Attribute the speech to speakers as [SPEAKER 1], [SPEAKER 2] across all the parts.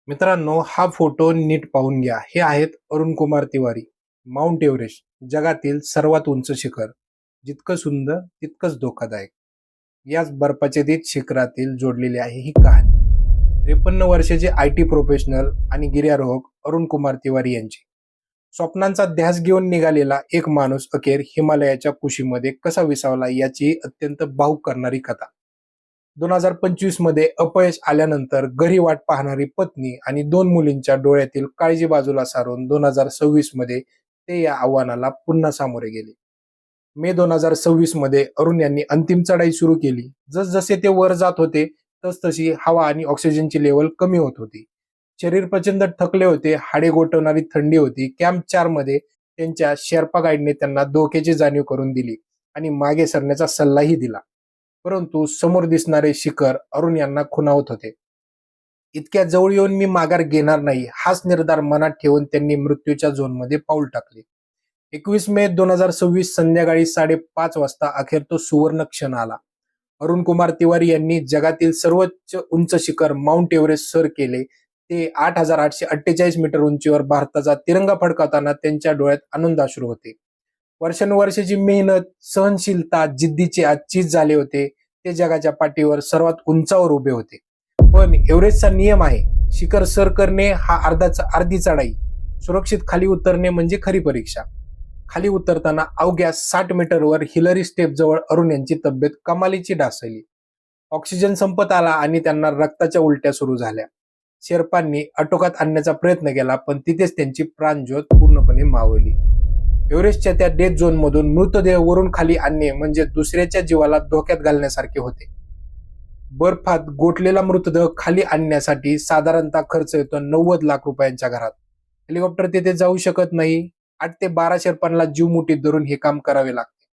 [SPEAKER 1] मित्रांनो, हा फोटो नीट पाहून घ्या. हे आहेत अरुण कुमार तिवारी. माउंट एव्हरेस्ट, जगातील सर्वात उंच शिखर. जितकं सुंदर तितकंच धोकादायक. याच बर्फाच्या देत शिखरातील जोडलेली आहे ही कहाणी. 53 वर्षाचे IT प्रोफेशनल आणि गिर्यारोहक अरुण कुमार तिवारी यांची स्वप्नांचा ध्यास घेऊन निघालेला एक माणूस अखेर हिमालयाच्या कुशीमध्ये कसा विसावला याची अत्यंत भावुक करणारी कथा. 2025 मध्ये अपयश आल्यानंतर घरी वाट पाहणारी पत्नी आणि 2 मुलींच्या डोळ्यातील काळजी बाजूला सारून 2026 मध्ये ते या आव्हानाला पुन्हा सामोरे गेले. मे 2026 मध्ये अरुण यांनी अंतिम चढाई सुरू केली. जसजसे ते वर जात होते तसतशी हवा आणि ऑक्सिजनची लेवल कमी होत होती. शरीर प्रचंड थकले होते, हाडे गोठवणारी थंडी होती. कॅम्प 4 मध्ये त्यांच्या शेर्पा गाईडने त्यांना धोक्याची जाणीव करून दिली आणि मागे सरण्याचा सल्लाही दिला. परंतु समोर दिसणारे शिखर अरुण यांना खुणावत होते. इतक्या जवळ येऊन मी माघार घेणार नाही, हाच निर्धार मनात ठेवून त्यांनी मृत्यूच्या झोनमध्ये पाऊल टाकले. 21 मे 2026 संध्याकाळी 5:30 वाजता अखेर तो सुवर्ण क्षण आला. अरुण कुमार तिवारी यांनी जगातील सर्वोच्च उंच शिखर माउंट एव्हरेस्ट सर केले. ते 8,848 मीटर उंचीवर भारताचा तिरंगा फडकावताना त्यांच्या डोळ्यात आनंदाश्रू होते. वर्षानुवर्षाची मेहनत, सहनशीलता, जिद्दीचे आज चीज झाले होते. ते जगाच्या पाठीवर सर्वात उंचावर उभे होते. पण एव्हरेस्टचा नियम आहे, शिखर सर करणे हा अर्धी चढाई, सुरक्षित खाली उतरणे म्हणजे खरी परीक्षा. खाली उतरताना अवघ्या 60 मीटरवर हिलरी स्टेप जवळ अरुण यांची तब्येत कमालीची ढासळली. ऑक्सिजन संपत आला आणि त्यांना रक्ताच्या उलट्या सुरू झाल्या. शेर्पांनी आटोक्यात आणण्याचा प्रयत्न केला, पण तिथेच त्यांची प्राणज्योत पूर्णपणे मावळली. एव्हरेस्टच्या त्या डेथ झोन मधून मृतदेह वरून खाली आणणे म्हणजे दुसऱ्याच्या जीवाला धोक्यात घालण्यासारखे होते. बर्फात गोठलेला मृतदेह खाली आणण्यासाठी साधारणतः खर्च येतो 90 लाख रुपयांच्या घरात. हेलिकॉप्टर तिथे जाऊ शकत नाही. 8 ते 12 शेर्पांना जीव मुठीत धरून हे काम करावे लागते.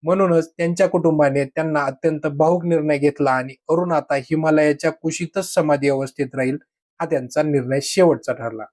[SPEAKER 1] म्हणूनच त्यांच्या कुटुंबाने त्यांना अत्यंत भावुक निर्णय घेतला आणि अरुण आता हिमालयाच्या कुशीतच समाधी अवस्थेत राहील हा त्यांचा निर्णय शेवटचा ठरला.